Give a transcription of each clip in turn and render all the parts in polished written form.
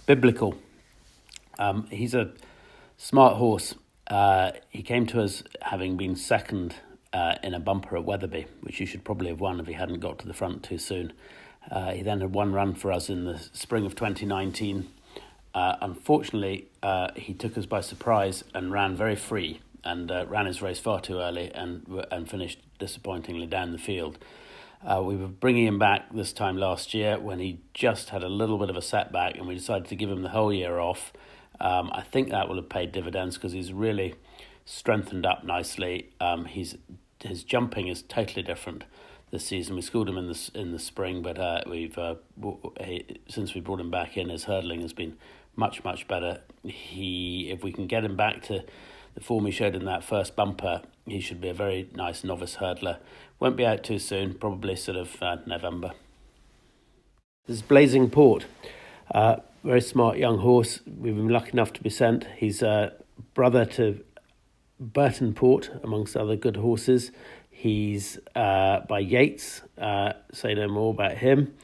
Biblical. He's a smart horse. He came to us having been second in a bumper at Wetherby, which he should probably have won if he hadn't got to the front too soon. He then had one run for us in the spring of 2019. Unfortunately, he took us by surprise and ran very free and ran his race far too early and finished disappointingly down the field. We were bringing him back this time last year when he just had a little bit of a setback, and we decided to give him the whole year off. I think that will have paid dividends because he's really strengthened up nicely. His jumping is totally different this season. We schooled him in the spring, but since we brought him back in, his hurdling has been much better. If we can get him back to the form he showed in that first bumper, he should be a very nice novice hurdler. Won't be out too soon, probably sort of November. This is Blazing Port. Very smart young horse. We've been lucky enough to be sent. He's a brother to Burton Port, amongst other good horses. He's by Yates, say no more about him.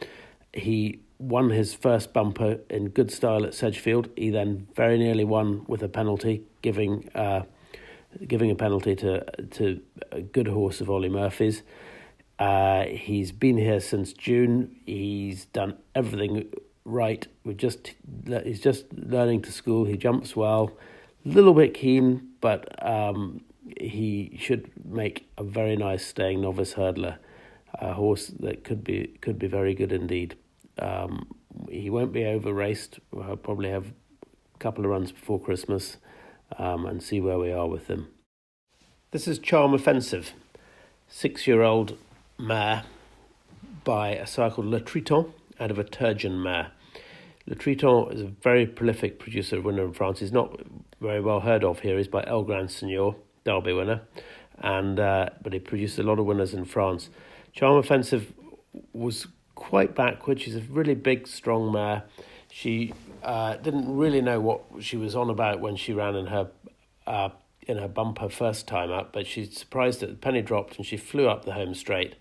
He won his first bumper in good style at Sedgefield. He then very nearly won with a penalty, giving a penalty to a good horse of Ollie Murphy's. He's been here since June. He's done everything right. He's just learning to school. He jumps well, a little bit keen, but he should make a very nice staying novice hurdler, a horse that could be very good indeed. He won't be over raced. We'll probably have a couple of runs before Christmas and see where we are with him. This is Charm Offensive, 6-year-old mare by a sire called Le Triton out of a Turgeon mare. Le Triton is a very prolific producer of winner in France. He's not very well heard of here. He's by El Grand Seigneur, Derby winner, but he produced a lot of winners in France. Charm Offensive was quite backward. She's a really big, strong mare. She didn't really know what she was on about when she ran in her bumper first time up, but she's surprised that the penny dropped and she flew up the home straight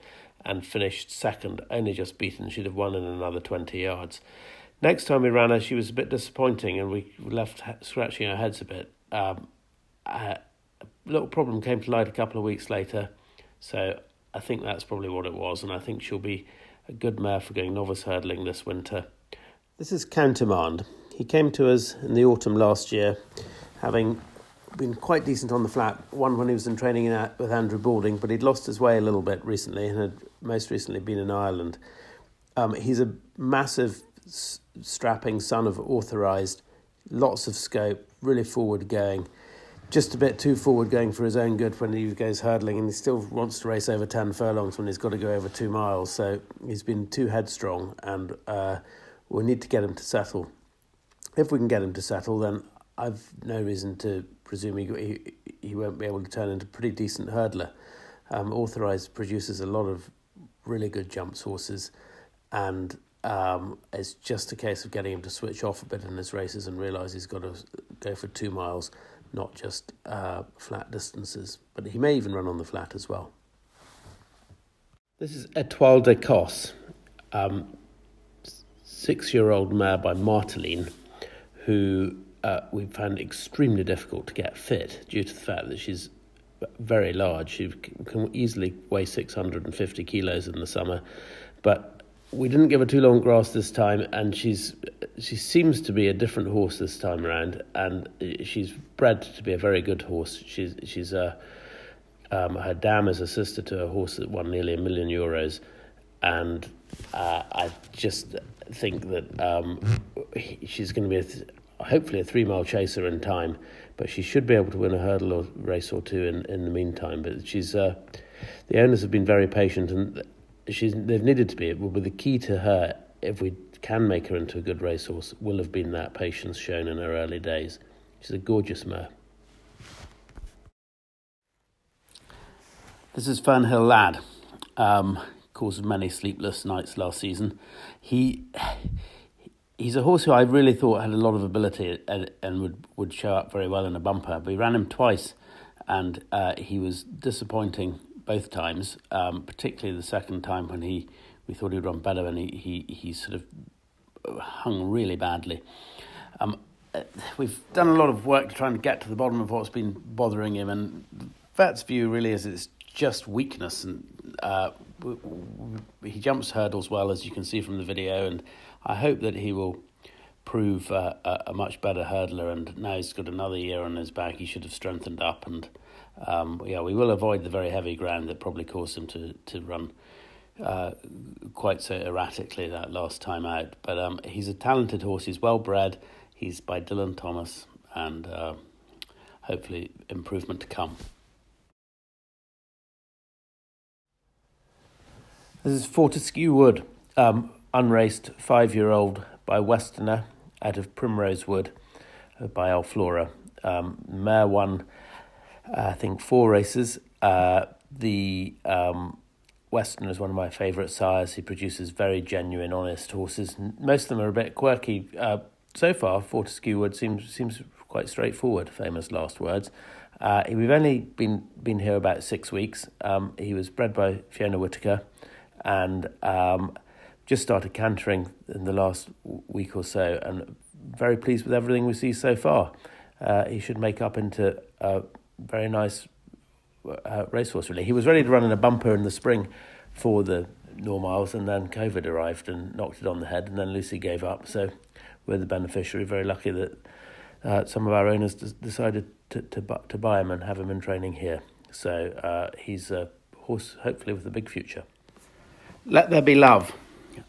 and finished second, only just beaten. She'd have won in another 20 yards. Next time we ran her, she was a bit disappointing and we left scratching our heads a bit. A little problem came to light a couple of weeks later, so I think that's probably what it was, and I think she'll be a good mare for going novice hurdling this winter. This is Countermand. He came to us in the autumn last year, having been quite decent on the flat, won when he was in training with Andrew Balding, but he'd lost his way a little bit recently and had most recently been in Ireland. He's a massive, strapping son of authorised, lots of scope, really forward going, just a bit too forward going for his own good when he goes hurdling, and he still wants to race over 10 furlongs when he's got to go over 2 miles, so he's been too headstrong, and we'll need to get him to settle. If we can get him to settle, then I've no reason to presume he won't be able to turn into a pretty decent hurdler. Authorised produces a lot of really good jumps horses, and it's just a case of getting him to switch off a bit in his races and realise he's got to go for 2 miles, not just flat distances. But he may even run on the flat as well. This is Etoile de Cosse, 6-year-old mare by Marteline, who we found extremely difficult to get fit due to the fact that she's very large. She can easily weigh 650 kilos in the summer, but we didn't give her too long grass this time, and she seems to be a different horse this time around, and she's bred to be a very good horse. Her dam is a sister to a horse that won nearly €1 million, and I just think that she's going to be hopefully a 3-mile chaser in time, but she should be able to win a hurdle or race or two in the meantime. But the owners have been very patient, and they've needed to be. It will be the key to her, if we can make her into a good racehorse, will have been that patience shown in her early days. She's a gorgeous mare. This is Fernhill Lad, caused many sleepless nights last season. He's a horse who I really thought had a lot of ability and would show up very well in a bumper. But we ran him twice, and he was disappointing both times, particularly the second time when we thought he would run better, and he sort of hung really badly. We've done a lot of work to try and get to the bottom of what's been bothering him, and the vet's view really is it's just weakness, and he jumps hurdles well, as you can see from the video, and I hope that he will prove a much better hurdler, and now he's got another year on his back. He should have strengthened up, and we will avoid the very heavy ground that probably caused him to run quite so erratically that last time out. But he's a talented horse. He's well bred. He's by Dylan Thomas, and hopefully improvement to come. This is Fortescue Wood, unraced 5-year-old by Westerner out of Primrose Wood by Alflora. Mare won, I think, 4 races. The Westerner is one of my favourite sires. He produces very genuine, honest horses. Most of them are a bit quirky. So far, Fortescue Wood seems quite straightforward, famous last words. We've only been here about 6 weeks. He was bred by Fiona Whitaker, and just started cantering in the last week or so, and very pleased with everything we see so far. He should make up into a very nice racehorse, really. He was ready to run in a bumper in the spring for the Normals, and then COVID arrived and knocked it on the head, and then Lucy gave up. So we're the beneficiary. Very lucky that some of our owners decided to buy him and have him in training here. So he's a horse, hopefully, with a big future. Let There Be Love.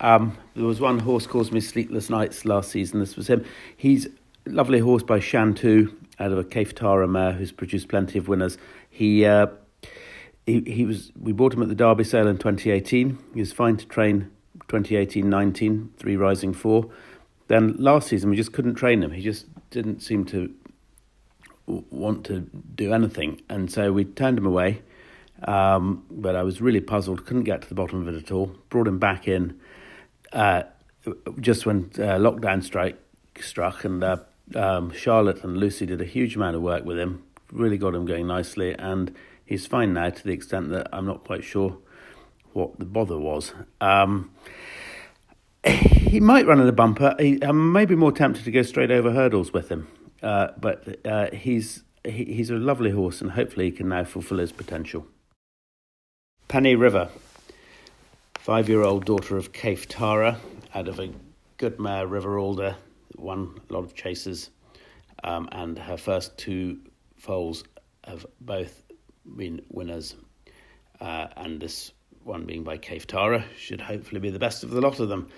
There was one horse caused me sleepless nights last season. This was him. He's a lovely horse by Shantou, out of a Kaiftara mare who's produced plenty of winners. We bought him at the Derby sale in 2018. He was fine to train 2018-19, 3 rising 4. Then last season we just couldn't train him. He just didn't seem to want to do anything, and so we turned him away. But I was really puzzled, couldn't get to the bottom of it at all. Brought him back in just when lockdown struck, and Charlotte and Lucy did a huge amount of work with him, really got him going nicely, and he's fine now, to the extent that I'm not quite sure what the bother was. He might run in a bumper. I may be more tempted to go straight over hurdles with him, but he's a lovely horse, and hopefully he can now fulfil his potential. Penny River, 5-year-old daughter of Kaiftara, out of a good mare, River Alder, won a lot of chases, and her first 2 foals have both been winners, and this one being by Kaiftara should hopefully be the best of the lot of them.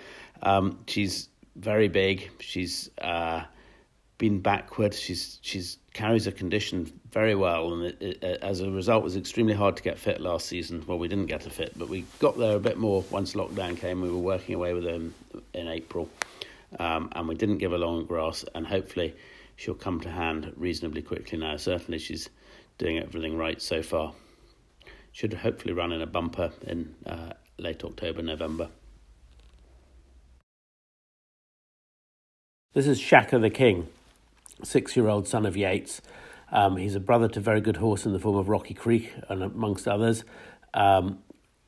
She's very big. She's been backward. She's carries her condition very well, and it, as a result, was extremely hard to get fit last season. Well, we didn't get her fit, but we got there a bit more once lockdown came. We were working away with her in April, and we didn't give her long grass, and hopefully she'll come to hand reasonably quickly now. Certainly she's doing everything right so far. Should hopefully run in a bumper in late October, November. This is Shaka the King, 6-year-old son of Yates. He's a brother to a very good horse in the form of Rocky Creek, and amongst others.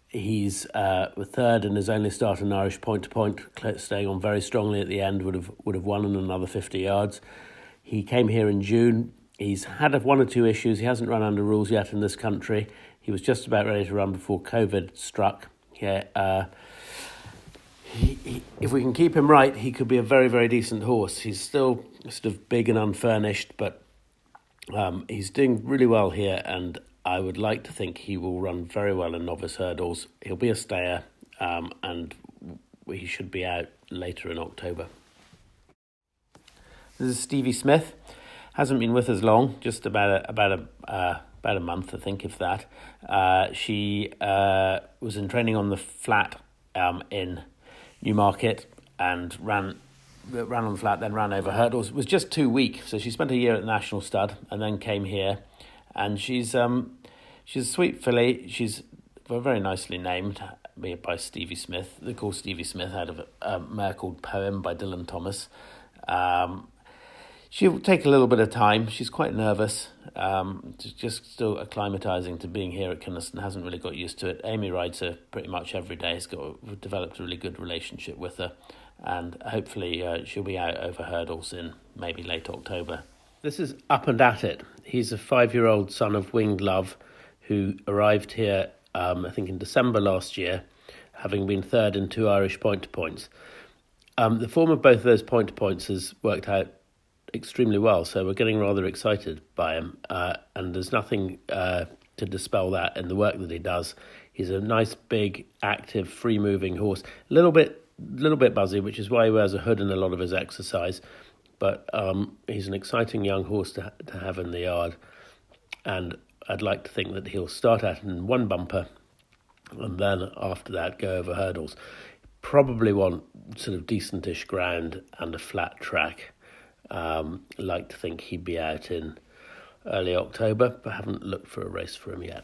He's the third in his only start in Irish point-to-point, staying on very strongly at the end, would have won in another 50 yards. He came here in June. He's had 1 or 2 issues. He hasn't run under rules yet in this country. He was just about ready to run before COVID struck. Yeah, if we can keep him right, he could be a very, very decent horse. He's still sort of big and unfurnished, but he's doing really well here, and I would like to think he will run very well in novice hurdles. He'll be a stayer, and he should be out later in October. This is Stevie Smith. Hasn't been with us long, just about a month, I think, if that. She was in training on the flat in Newmarket and ran on the flat, then ran over hurdles. It was just 2 weeks, so she spent a year at the National Stud and then came here. And she's a sweet filly. She's very nicely named by Stevie Smith. They call Stevie Smith out of a mare called Poem by Dylan Thomas. She'll take a little bit of time. She's quite nervous. Just still acclimatising to being here at Kinneston. Hasn't really got used to it. Amy rides her pretty much every day. We've developed a really good relationship with her, and hopefully she'll be out over hurdles in maybe late October. This is Up and At It. He's a 5-year-old son of Winged Love, who arrived here, I think, in December last year, having been third in 2 Irish point-to-points. The form of both of those point-to-points has worked out extremely well, so we're getting rather excited by him, and there's nothing to dispel that in the work that he does. He's a nice, big, active, free-moving horse, a little bit buzzy, which is why he wears a hood in a lot of his exercise, but he's an exciting young horse to have in the yard, and I'd like to think that he'll start out in one bumper and then after that go over hurdles. Probably want sort of decentish ground and a flat track. Like to think he'd be out in early October, but haven't looked for a race for him yet.